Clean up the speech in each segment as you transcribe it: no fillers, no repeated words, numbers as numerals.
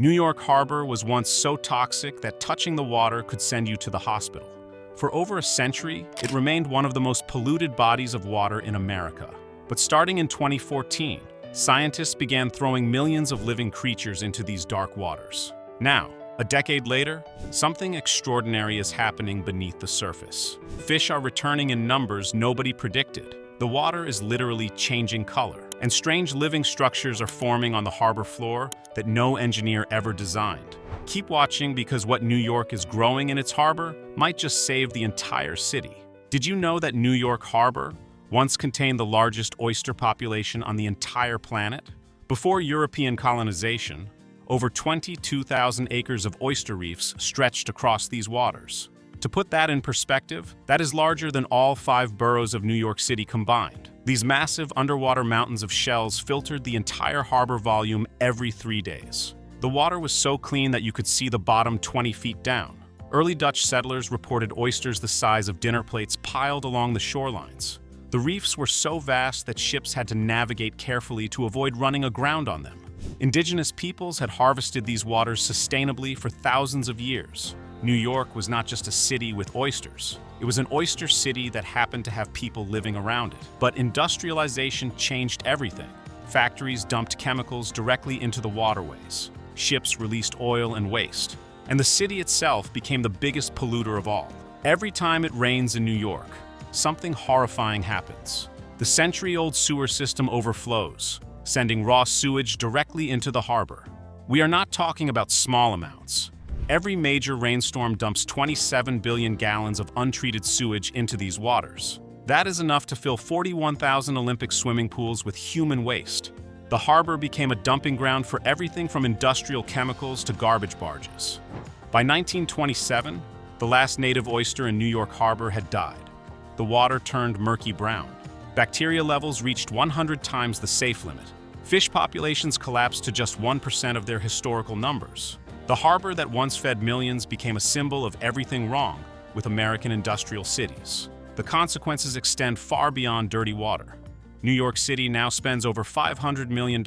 New York Harbor was once so toxic that touching the water could send you to the hospital. For over a century, it remained one of the most polluted bodies of water in America. But starting in 2014, scientists began throwing millions of living creatures into these dark waters. Now, a decade later, something extraordinary is happening beneath the surface. Fish are returning in numbers nobody predicted. The water is literally changing color, and strange living structures are forming on the harbor floor that no engineer ever designed. Keep watching, because what New York is growing in its harbor might just save the entire city. Did you know that New York Harbor once contained the largest oyster population on the entire planet? Before European colonization, over 22,000 acres of oyster reefs stretched across these waters. To put that in perspective, that is larger than all 5 boroughs of New York City combined. These massive underwater mountains of shells filtered the entire harbor volume every 3 days. The water was so clean that you could see the bottom 20 feet down. Early Dutch settlers reported oysters the size of dinner plates piled along the shorelines. The reefs were so vast that ships had to navigate carefully to avoid running aground on them. Indigenous peoples had harvested these waters sustainably for thousands of years. New York was not just a city with oysters. It was an oyster city that happened to have people living around it. But industrialization changed everything. Factories dumped chemicals directly into the waterways. Ships released oil and waste. And the city itself became the biggest polluter of all. Every time it rains in New York, something horrifying happens. The century-old sewer system overflows, sending raw sewage directly into the harbor. We are not talking about small amounts. Every major rainstorm dumps 27 billion gallons of untreated sewage into these waters. That is enough to fill 41,000 Olympic swimming pools with human waste. The harbor became a dumping ground for everything from industrial chemicals to garbage barges. By 1927, the last native oyster in New York Harbor had died. The water turned murky brown. Bacteria levels reached 100 times the safe limit. Fish populations collapsed to just 1% of their historical numbers. The harbor that once fed millions became a symbol of everything wrong with American industrial cities. The consequences extend far beyond dirty water. New York City now spends over $500 million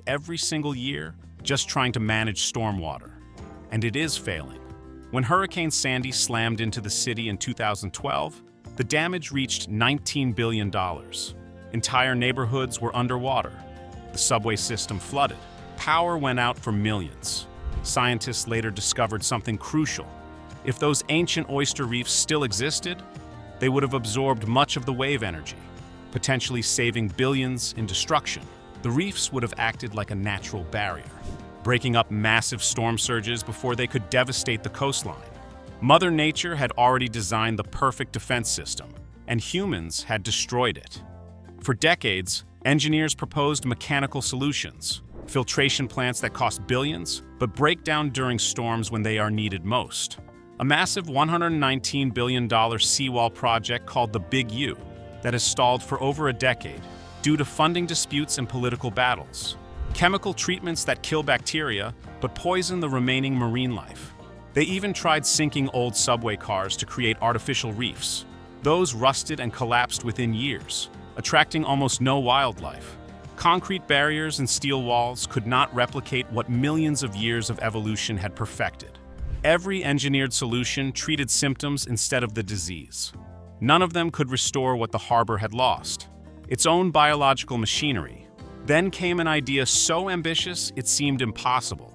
every single year just trying to manage stormwater. And it is failing. When Hurricane Sandy slammed into the city in 2012, the damage reached $19 billion. Entire neighborhoods were underwater. The subway system flooded. Power went out for millions. Scientists later discovered something crucial. If those ancient oyster reefs still existed, they would have absorbed much of the wave energy, potentially saving billions in destruction. The reefs would have acted like a natural barrier, breaking up massive storm surges before they could devastate the coastline. Mother Nature had already designed the perfect defense system, and humans had destroyed it. For decades, engineers proposed mechanical solutions, filtration plants that cost billions, but break down during storms when they are needed most. A massive $119 billion seawall project called the Big U that has stalled for over a decade due to funding disputes and political battles. Chemical treatments that kill bacteria but poison the remaining marine life. They even tried sinking old subway cars to create artificial reefs. Those rusted and collapsed within years, attracting almost no wildlife. Concrete barriers and steel walls could not replicate what millions of years of evolution had perfected. Every engineered solution treated symptoms instead of the disease. None of them could restore what the harbor had lost, its own biological machinery. Then came an idea so ambitious it seemed impossible.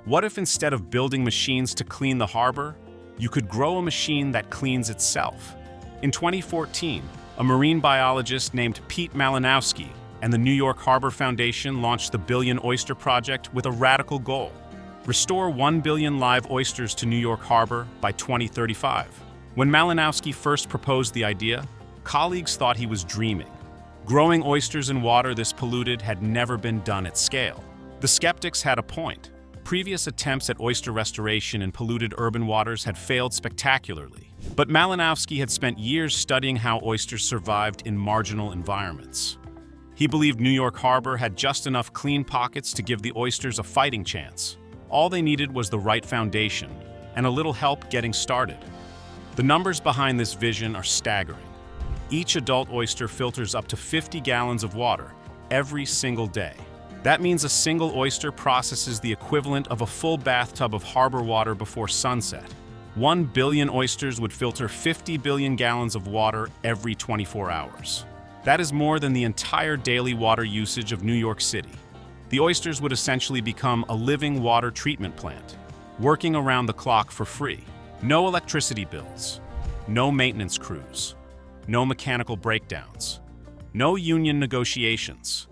What if instead of building machines to clean the harbor, you could grow a machine that cleans itself? In 2014, a marine biologist named Pete Malinowski and the New York Harbor Foundation launched the Billion Oyster Project with a radical goal: restore 1 billion live oysters to New York Harbor by 2035. When Malinowski first proposed the idea, colleagues thought he was dreaming. Growing oysters in water this polluted had never been done at scale. The skeptics had a point. Previous attempts at oyster restoration in polluted urban waters had failed spectacularly. But Malinowski had spent years studying how oysters survived in marginal environments. He believed New York Harbor had just enough clean pockets to give the oysters a fighting chance. All they needed was the right foundation and a little help getting started. The numbers behind this vision are staggering. Each adult oyster filters up to 50 gallons of water every single day. That means a single oyster processes the equivalent of a full bathtub of harbor water before sunset. 1 billion oysters would filter 50 billion gallons of water every 24 hours. That is more than the entire daily water usage of New York City. The oysters would essentially become a living water treatment plant, working around the clock for free. No electricity bills, no maintenance crews, no mechanical breakdowns, no union negotiations.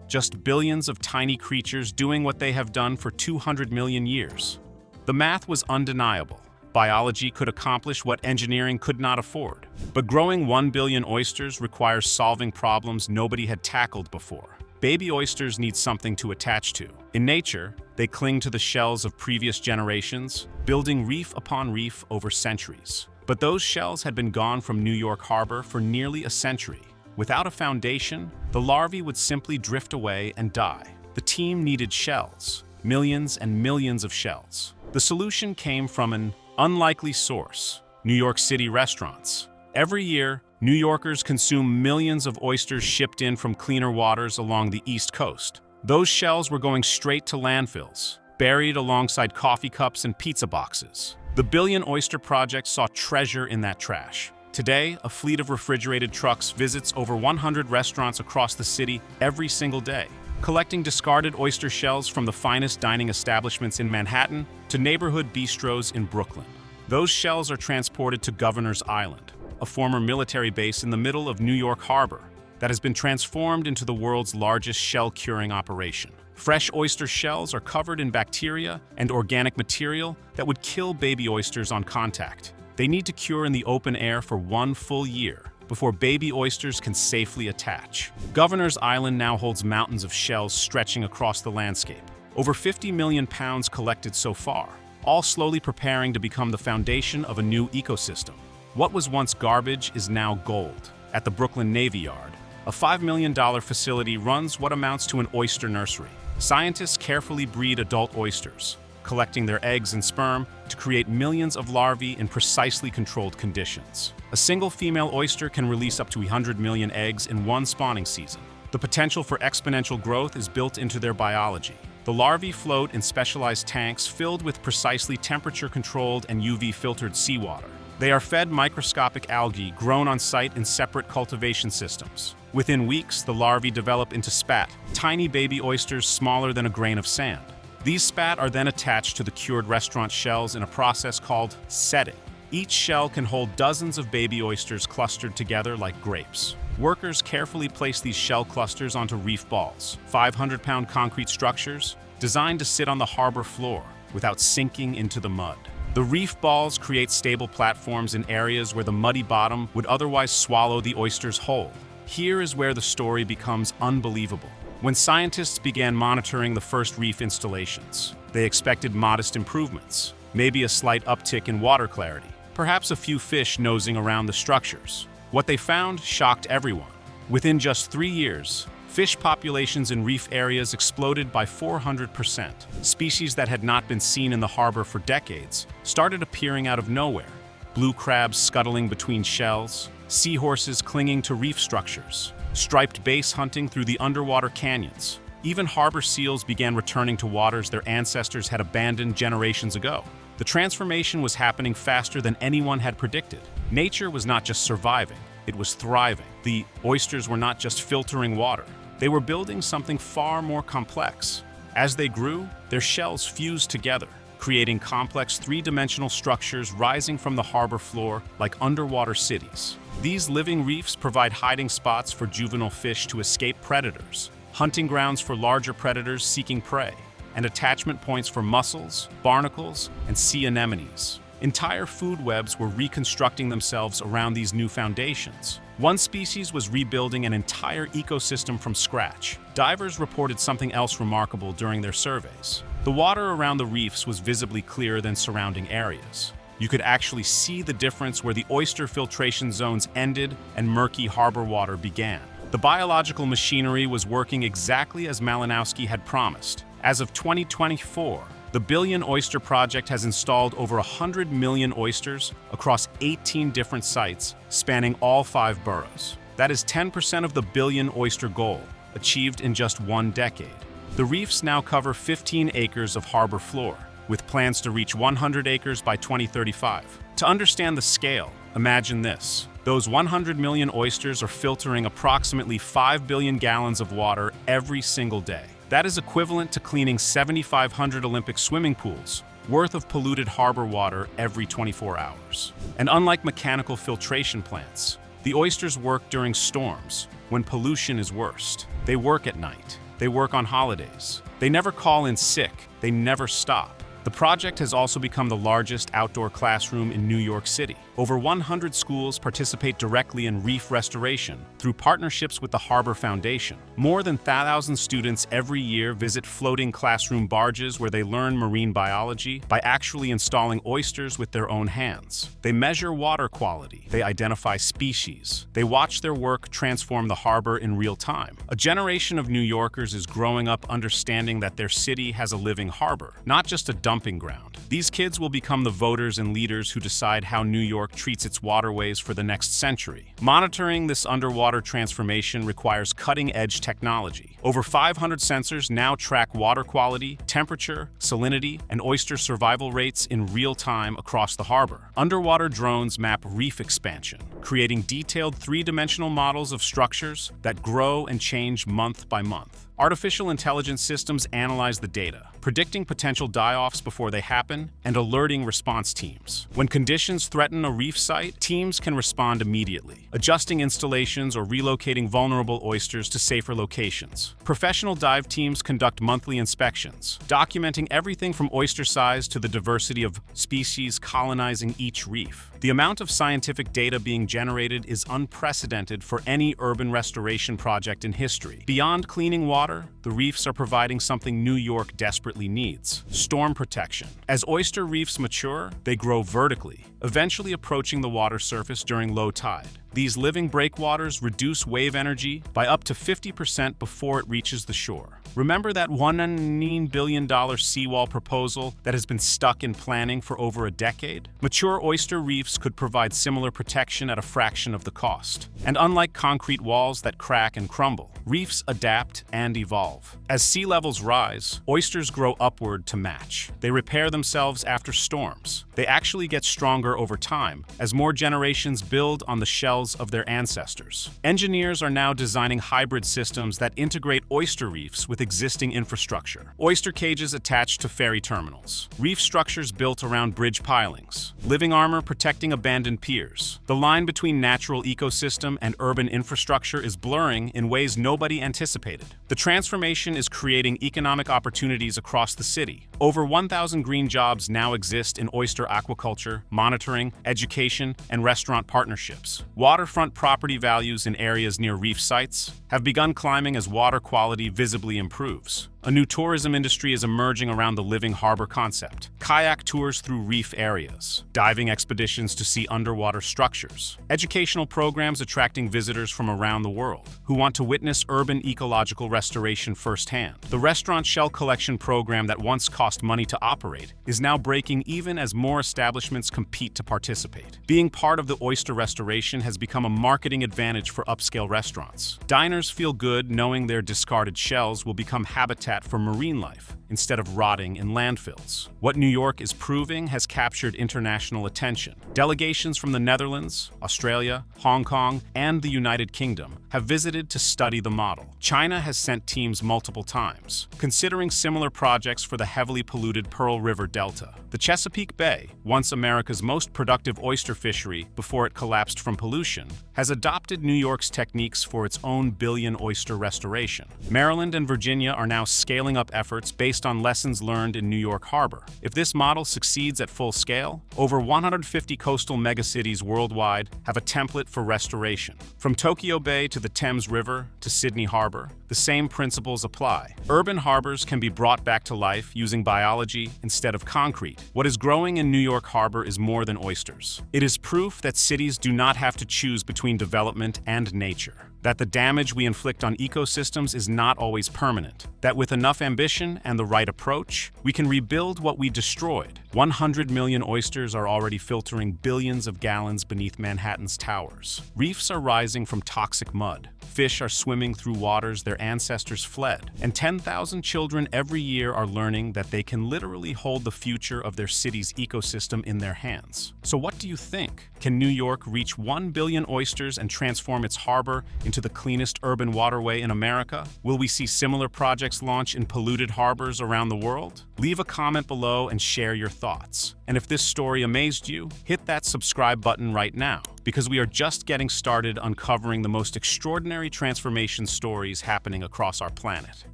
Just billions of tiny creatures doing what they have done for 200 million years. The math was undeniable. Biology could accomplish what engineering could not afford. But growing 1 billion oysters requires solving problems nobody had tackled before. Baby oysters need something to attach to. In nature, they cling to the shells of previous generations, building reef upon reef over centuries. But those shells had been gone from New York Harbor for nearly a century. Without a foundation, the larvae would simply drift away and die. The team needed shells, millions and millions of shells. The solution came from an unlikely source: New York City restaurants. Every year, New Yorkers consume millions of oysters shipped in from cleaner waters along the East Coast. Those shells were going straight to landfills, buried alongside coffee cups and pizza boxes. The Billion Oyster Project saw treasure in that trash. Today, a fleet of refrigerated trucks visits over 100 restaurants across the city every single day, collecting discarded oyster shells from the finest dining establishments in Manhattan to neighborhood bistros in Brooklyn. Those shells are transported to Governor's Island, a former military base in the middle of New York Harbor that has been transformed into the world's largest shell curing operation. Fresh oyster shells are covered in bacteria and organic material that would kill baby oysters on contact. They need to cure in the open air for 1 full year before baby oysters can safely attach. Governor's Island now holds mountains of shells stretching across the landscape. Over 50 million pounds collected so far, all slowly preparing to become the foundation of a new ecosystem. What was once garbage is now gold. At the Brooklyn Navy Yard, a $5 million facility runs what amounts to an oyster nursery. Scientists carefully breed adult oysters, collecting their eggs and sperm to create millions of larvae in precisely controlled conditions. A single female oyster can release up to 100 million eggs in one spawning season. The potential for exponential growth is built into their biology. The larvae float in specialized tanks filled with precisely temperature-controlled and UV-filtered seawater. They are fed microscopic algae grown on site in separate cultivation systems. Within weeks, the larvae develop into spat, tiny baby oysters smaller than a grain of sand. These spat are then attached to the cured restaurant shells in a process called setting. Each shell can hold dozens of baby oysters clustered together like grapes. Workers carefully place these shell clusters onto reef balls, 500-pound concrete structures designed to sit on the harbor floor without sinking into the mud. The reef balls create stable platforms in areas where the muddy bottom would otherwise swallow the oysters whole. Here is where the story becomes unbelievable. When scientists began monitoring the first reef installations, they expected modest improvements, maybe a slight uptick in water clarity, perhaps a few fish nosing around the structures. What they found shocked everyone. Within just 3 years, fish populations in reef areas exploded by 400%. Species that had not been seen in the harbor for decades started appearing out of nowhere. Blue crabs scuttling between shells, seahorses clinging to reef structures, striped bass hunting through the underwater canyons. Even harbor seals began returning to waters their ancestors had abandoned generations ago. The transformation was happening faster than anyone had predicted. Nature was not just surviving, it was thriving. The oysters were not just filtering water. They were building something far more complex. As they grew, their shells fused together, creating complex three-dimensional structures rising from the harbor floor like underwater cities. These living reefs provide hiding spots for juvenile fish to escape predators, hunting grounds for larger predators seeking prey, and attachment points for mussels, barnacles, and sea anemones. Entire food webs were reconstructing themselves around these new foundations. One species was rebuilding an entire ecosystem from scratch. Divers reported something else remarkable during their surveys. The water around the reefs was visibly clearer than surrounding areas. You could actually see the difference where the oyster filtration zones ended and murky harbor water began. The biological machinery was working exactly as Malinowski had promised. As of 2024, the Billion Oyster Project has installed over 100 million oysters across 18 different sites, spanning all 5 boroughs. That is 10% of the billion oyster goal, achieved in just 1 decade. The reefs now cover 15 acres of harbor floor, with plans to reach 100 acres by 2035. To understand the scale, imagine this. Those 100 million oysters are filtering approximately 5 billion gallons of water every single day. That is equivalent to cleaning 7,500 Olympic swimming pools worth of polluted harbor water every 24 hours. And unlike mechanical filtration plants, the oysters work during storms, when pollution is worst. They work at night. They work on holidays. They never call in sick. They never stop. The project has also become the largest outdoor classroom in New York City. Over 100 schools participate directly in reef restoration through partnerships with the Harbor Foundation. More than 1,000 students every year visit floating classroom barges where they learn marine biology by actually installing oysters with their own hands. They measure water quality. They identify species. They watch their work transform the harbor in real time. A generation of New Yorkers is growing up understanding that their city has a living harbor, not just a dumping ground. These kids will become the voters and leaders who decide how New York treats its waterways for the next century. Monitoring this underwater transformation requires cutting-edge technology. Over 500 sensors now track water quality, temperature, salinity, and oyster survival rates in real time across the harbor. Underwater drones map reef expansion, creating detailed three-dimensional models of structures that grow and change month by month. Artificial intelligence systems analyze the data, predicting potential die-offs before they happen and alerting response teams. When conditions threaten a reef site, teams can respond immediately, adjusting installations or relocating vulnerable oysters to safer locations. Professional dive teams conduct monthly inspections, documenting everything from oyster size to the diversity of species colonizing each reef. The amount of scientific data being generated is unprecedented for any urban restoration project in history. Beyond cleaning water, the reefs are providing something New York desperately needs: storm protection. As oyster reefs mature, they grow vertically, eventually approaching the water surface during low tide. These living breakwaters reduce wave energy by up to 50% before it reaches the shore. Remember that $1 billion seawall proposal that has been stuck in planning for over a decade? Mature oyster reefs could provide similar protection at a fraction of the cost. And unlike concrete walls that crack and crumble, reefs adapt and evolve. As sea levels rise, oysters grow upward to match. They repair themselves after storms. They actually get stronger over time as more generations build on the shells of their ancestors. Engineers are now designing hybrid systems that integrate oyster reefs with existing infrastructure. Oyster cages attached to ferry terminals. Reef structures built around bridge pilings. Living armor protecting abandoned piers. The line between natural ecosystem and urban infrastructure is blurring in ways nobody anticipated. The transformation is creating economic opportunities across the city. Over 1,000 green jobs now exist in oyster aquaculture, monitoring, education, and restaurant partnerships. Waterfront property values in areas near reef sites have begun climbing as water quality visibly improves. A new tourism industry is emerging around the living harbor concept. Kayak tours through reef areas, diving expeditions to see underwater structures, educational programs attracting visitors from around the world who want to witness urban ecological restoration firsthand. The restaurant shell collection program that once cost money to operate is now breaking even as more establishments compete to participate. Being part of the oyster restoration has become a marketing advantage for upscale restaurants. Diners feel good knowing their discarded shells will become habitat for marine life instead of rotting in landfills. What New York is proving has captured international attention. Delegations from the Netherlands, Australia, Hong Kong, and the United Kingdom have visited to study the model. China has sent teams multiple times, considering similar projects for the heavily polluted Pearl River Delta. The Chesapeake Bay, once America's most productive oyster fishery before it collapsed from pollution, has adopted New York's techniques for its own billion oyster restoration. Maryland and Virginia are now scaling up efforts based on lessons learned in New York Harbor. If this model succeeds at full scale, over 150 coastal megacities worldwide have a template for restoration. From Tokyo Bay to the Thames River to Sydney Harbor, the same principles apply. Urban harbors can be brought back to life using biology instead of concrete. What is growing in New York Harbor is more than oysters. It is proof that cities do not have to choose between development and nature, that the damage we inflict on ecosystems is not always permanent, that with enough ambition and the right approach, we can rebuild what we destroyed. 100 million oysters are already filtering billions of gallons beneath Manhattan's towers. Reefs are rising from toxic mud, Fish are swimming through waters their ancestors fled. And 10,000 children every year are learning that they can literally hold the future of their city's ecosystem in their hands. So what do you think? Can New York reach 1 billion oysters and transform its harbor into the cleanest urban waterway in America? Will we see similar projects launch in polluted harbors around the world? Leave a comment below and share your thoughts. And if this story amazed you, hit that subscribe button right now, because we are just getting started uncovering the most extraordinary transformation stories happening across our planet.